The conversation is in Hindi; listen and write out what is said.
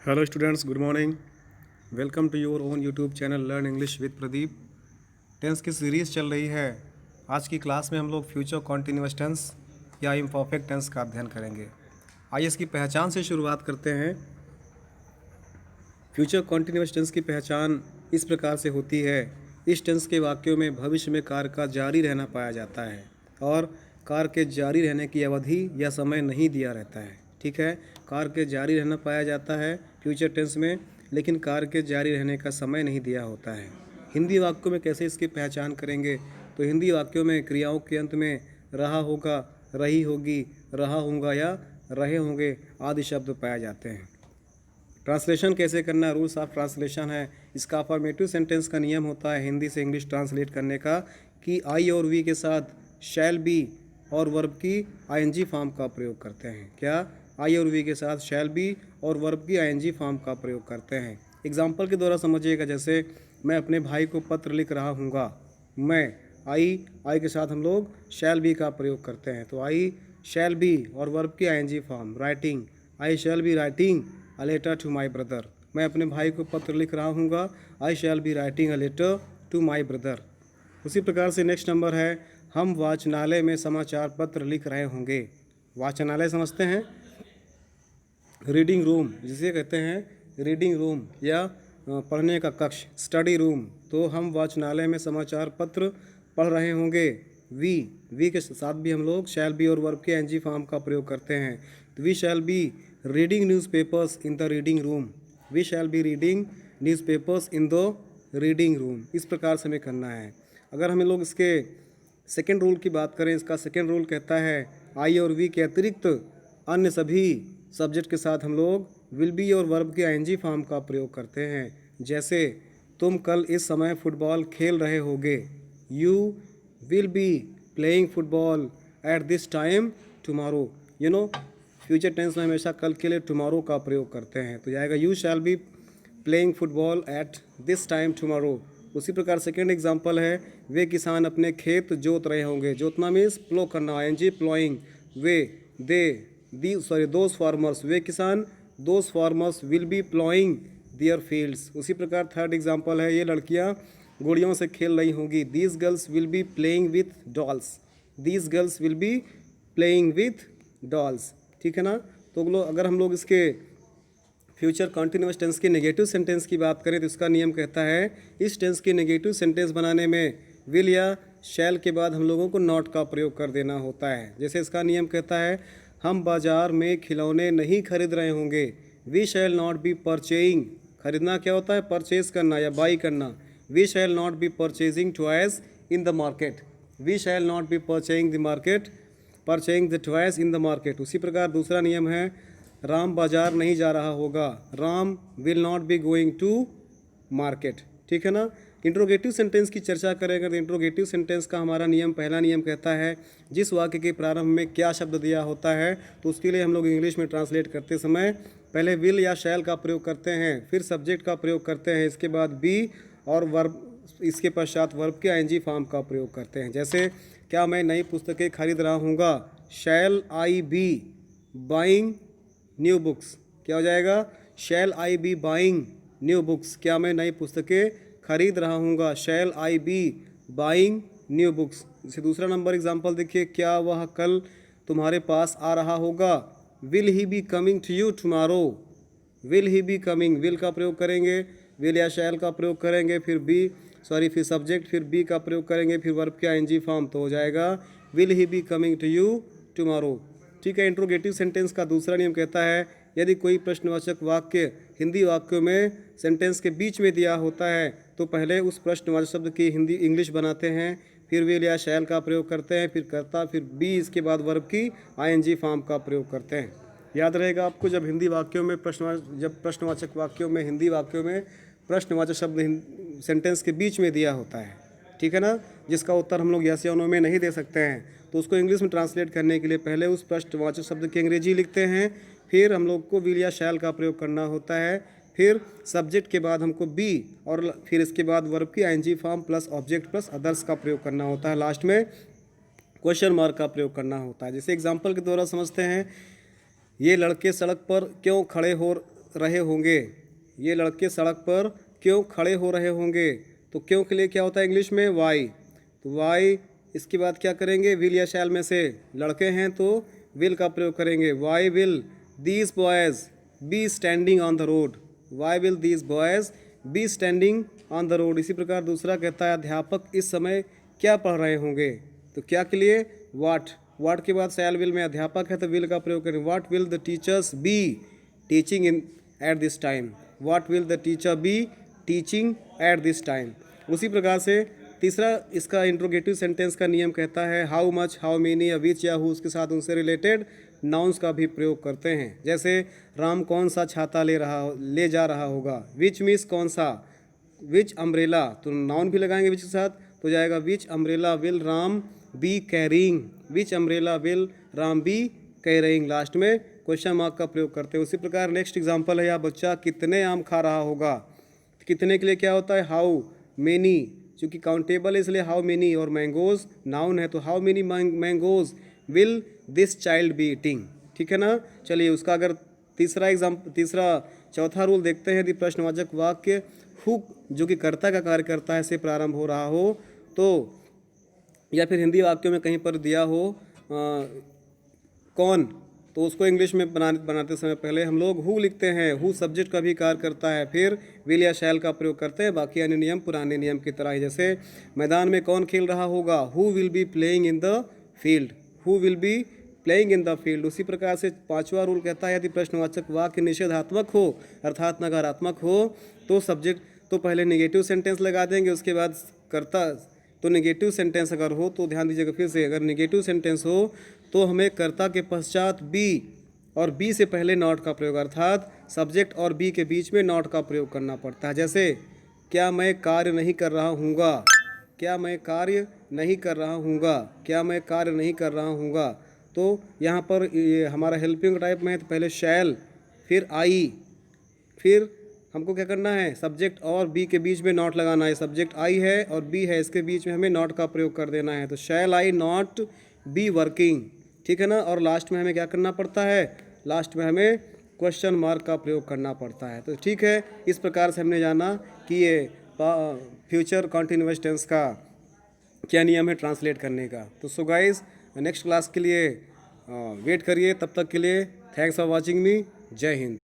Hello students, good morning. Welcome to your own YouTube channel learn English with Pradeep. Tense की सीरीज़ चल रही है। आज की क्लास में हम लोग फ्यूचर कॉन्टिन्यूअस टेंस या इम्परफेक्ट टेंस का अध्ययन करेंगे। आइए इसकी पहचान से शुरुआत करते हैं। फ्यूचर कॉन्टिन्यूअस टेंस की पहचान इस प्रकार से होती है। इस टेंस के वाक्यों में भविष्य में कार्य का जारी रहना पाया जाता है और कार्य के जारी रहने की अवधि या समय नहीं दिया रहता है। ठीक है, कार्य के जारी रहना पाया जाता है फ्यूचर टेंस में, लेकिन कार्य के जारी रहने का समय नहीं दिया होता है। हिंदी वाक्यों में कैसे इसकी पहचान करेंगे? तो हिंदी वाक्यों में क्रियाओं के अंत में रहा होगा, रही होगी, रहा होगा या रहे होंगे आदि शब्द पाए जाते हैं। ट्रांसलेशन कैसे करना, रूल्स ऑफ ट्रांसलेशन है। इसका अफर्मेटिव सेंटेंस का नियम होता है हिंदी से इंग्लिश ट्रांसलेट करने का कि आई और वी के साथ शैल बी और वर्ब की आईएनजी फॉर्म का प्रयोग करते हैं। क्या? आई और वी के साथ शैल बी और वर्ब की आईएनजी फॉर्म का प्रयोग करते हैं। एग्जाम्पल के द्वारा समझिएगा, जैसे मैं अपने भाई को पत्र लिख रहा हूँगा। मैं आई के साथ हम लोग शैल बी का प्रयोग करते हैं, तो आई शैल बी और वर्ब की ING form writing, I shall be writing a letter to my brother. मैं अपने भाई को पत्र लिख रहा हूँगा। I shall be writing a letter to my brother. उसी प्रकार से नेक्स्ट नंबर है, हम वाचनालय में समाचार पत्र लिख रहे होंगे। वाचनालय समझते हैं, रीडिंग रूम जिसे कहते हैं, रीडिंग रूम या पढ़ने का कक्ष, स्टडी रूम। तो हम वाचनालय में समाचार पत्र पढ़ रहे होंगे। वी के साथ भी हम लोग शैल बी और वर्ब के एनजी फॉर्म का प्रयोग करते हैं। तो we shall be reading newspapers in the reading room. We shall be reading newspapers in the reading room. इस प्रकार से हमें करना है। अगर हम लोग इसके सेकेंड रूल की बात करें, इसका सेकेंड रूल कहता है आई और वी के अतिरिक्त अन्य सभी सब्जेक्ट के साथ हम लोग विल बी और वर्ब के आईएनजी फॉर्म का प्रयोग करते हैं। जैसे तुम कल इस समय फुटबॉल खेल रहे होगे। You will be playing football at this time tomorrow. Future tense में हमेशा कल के लिए टुमारो का प्रयोग करते हैं, तो जाएगा you shall be playing football at this time tomorrow. उसी प्रकार सेकेंड एग्जाम्पल है, वे किसान अपने खेत जोत रहे होंगे। जोतना मीन्स प्लो करना, आईएनजी प्लोइंग। दोज फार्मर्स, वे किसान, those farmers will be ploughing their fields. उसी प्रकार थर्ड एग्जाम्पल है, ये लड़कियां गुड़ियों से खेल रही होंगी। These girls will be playing with dolls. These girls will be playing with dolls. ठीक है ना? तो अगर हम लोग इसके फ्यूचर कॉन्टिन्यूअस टेंस के नेगेटिव सेंटेंस की बात करें तो इसका नियम कहता है, इस टेंस के नेगेटिव सेंटेंस बनाने में विल या शैल के बाद हम लोगों को नॉट का प्रयोग कर देना होता है। जैसे इसका नियम कहता है, हम बाजार में खिलौने नहीं खरीद रहे होंगे। We shall not be purchasing. खरीदना क्या होता है? परचेज करना या बाई करना। We shall not be purchasing toys in the market. We shall not be purchasing the toys in the market. उसी प्रकार दूसरा नियम है, राम बाजार नहीं जा रहा होगा। Ram will not be going to market. ठीक है ना? इंट्रोगेटिव सेंटेंस की चर्चा करेंगे तो इंट्रोगेटिव सेंटेंस का हमारा नियम, पहला नियम कहता है, जिस वाक्य के प्रारंभ में क्या शब्द दिया होता है तो उसके लिए हम लोग इंग्लिश में ट्रांसलेट करते समय पहले विल या शैल का प्रयोग करते हैं, फिर सब्जेक्ट का प्रयोग करते हैं, इसके बाद बी और वर्ब, इसके पश्चात वर्ब के आईएनजी फॉर्म का प्रयोग करते हैं। जैसे क्या मैं नई पुस्तकें खरीद रहा हूँगा। शैल आई बी बाइंग न्यू बुक्स। क्या हो जाएगा? शैल आई बी बाइंग न्यू बुक्स। क्या मैं नई पुस्तकें खरीद रहा हूँगा। शैल आई बी बाइंग न्यू बुक्स। इसे दूसरा नंबर एग्जांपल देखिए, क्या वह कल तुम्हारे पास आ रहा होगा। Will he be coming to you tomorrow. Will he be coming, will का प्रयोग करेंगे, विल या शैल का प्रयोग करेंगे, फिर सब्जेक्ट, फिर बी का प्रयोग करेंगे, फिर वर्ब के आईएनजी फॉर्म, तो हो जाएगा will he be coming to you tomorrow. ठीक है। इंट्रोगेटिव सेंटेंस का दूसरा नियम कहता है, यदि कोई प्रश्नवाचक वाक्य हिंदी वाक्यों में सेंटेंस के बीच में दिया होता है तो पहले उस प्रश्नवाचक शब्द की हिंदी इंग्लिश बनाते हैं, फिर विल या शैल का प्रयोग करते हैं, फिर कर्ता, फिर बी, इसके बाद वर्ब की आईएनजी फॉर्म का प्रयोग करते हैं। याद रहेगा आपको, जब प्रश्नवाचक वाक्यों में हिंदी वाक्यों में प्रश्नवाचक शब्द सेंटेंस के बीच में दिया होता है, ठीक है ना, जिसका उत्तर हम लोग यस या नो में नहीं दे सकते हैं, तो उसको इंग्लिश में ट्रांसलेट करने के लिए पहले उस प्रश्नवाचक शब्द की अंग्रेजी लिखते हैं, फिर हम लोग को विल या शैल का प्रयोग करना होता है, फिर सब्जेक्ट के बाद हमको बी और फिर इसके बाद वर्ब की ING form plus object plus others का प्रयोग करना होता है, लास्ट में क्वेश्चन मार्क का प्रयोग करना होता है। जैसे एग्जाम्पल के द्वारा समझते हैं, ये लड़के सड़क पर क्यों खड़े हो रहे होंगे, ये लड़के सड़क पर क्यों खड़े हो रहे होंगे। तो क्यों के लिए क्या होता है इंग्लिश में, वाई। तो वाई, इसके बाद क्या करेंगे, विल या शैल में से लड़के हैं तो विल का प्रयोग करेंगे। Why will these boys be standing on the road, why will these boys be standing on the road. इसी प्रकार दूसरा कहता है अध्यापक इस समय क्या पढ़ रहे होंगे। तो क्या के लिए, वाट। वाट के बाद शैल विल में अध्यापक है तो विल का प्रयोग करें। What will the teachers be teaching in eight this time, what will the teacher be teaching eight this time. उसी प्रकार से तीसरा इसका इंट्रोगेटिव सेंटेंस का नियम कहता है हाउ मच, हाउ मेनी या विच या हु, उसके साथ उनसे रिलेटेड नाउन्स का भी प्रयोग करते हैं। जैसे राम कौन सा छाता ले जा रहा होगा, विच मीन्स कौन सा, विच अम्ब्रेला, तो नाउन भी लगाएंगे विच के साथ तो जाएगा which umbrella will Ram be carrying, which umbrella will Ram be carrying. Last में क्वेश्चन मार्क का प्रयोग करते हैं। उसी प्रकार नेक्स्ट एग्जांपल है, या बच्चा कितने आम खा रहा होगा। कितने के लिए क्या होता है, हाउ मेनी, क्योंकि काउंटेबल है इसलिए हाउ मेनी, और मैंगोज नाउन है तो how many mangoes will this child be eating. ठीक है ना। चलिए उसका अगर तीसरा चौथा रूल देखते हैं। यदि प्रश्नवाचक वाक्य हु जो कि कर्ता का कार्य करता है से प्रारंभ हो रहा हो तो, या फिर हिंदी वाक्यों में कहीं पर दिया हो कौन, तो उसको इंग्लिश में बनाते समय पहले हम लोग हु लिखते हैं। हु सब्जेक्ट का भी कार्य करता है, फिर विल या शैल का प्रयोग करते हैं। बाकी अन्य नियम पुराने नियम की तरह ही, जैसे मैदान में कौन खेल रहा होगा, who will be playing in the field, who will be playing in the field. उसी प्रकार से पांचवा रूल कहता है यदि प्रश्नवाचक वाक्य निषेधात्मक हो अर्थात नकारात्मक हो तो सब्जेक्ट तो पहले नेगेटिव सेंटेंस लगा देंगे, उसके बाद कर्ता। तो नेगेटिव सेंटेंस अगर हो तो ध्यान दीजिएगा फिर से, अगर नेगेटिव सेंटेंस हो तो हमें कर्ता के पश्चात बी और बी से पहले नॉट का प्रयोग, अर्थात सब्जेक्ट और बी के बीच में नॉट का प्रयोग करना पड़ता है। जैसे क्या मैं कार्य नहीं कर रहा हूँगा, क्या मैं कार्य नहीं कर रहा हूँगा, क्या मैं कार्य नहीं कर रहा हूँगा। तो यहाँ पर ये हमारा हेल्पिंग टाइप में है तो पहले शैल, फिर आई, फिर हमको क्या करना है, सब्जेक्ट और बी के बीच में नॉट लगाना है। सब्जेक्ट आई है और बी है, इसके बीच में हमें नॉट का प्रयोग कर देना है। तो शैल आई नॉट बी वर्किंग, ठीक है ना। और लास्ट में हमें क्या करना पड़ता है, लास्ट में हमें क्वेश्चन मार्क का प्रयोग करना पड़ता है। तो ठीक है, इस प्रकार से हमने जाना कि ये फ्यूचर कॉन्टिन्यूअस टेंस का क्या नियम है ट्रांसलेट करने का। तो सो गाइस नेक्स्ट क्लास के लिए वेट करिए, तब तक के लिए थैंक्स फॉर वॉचिंग मी। जय हिंद।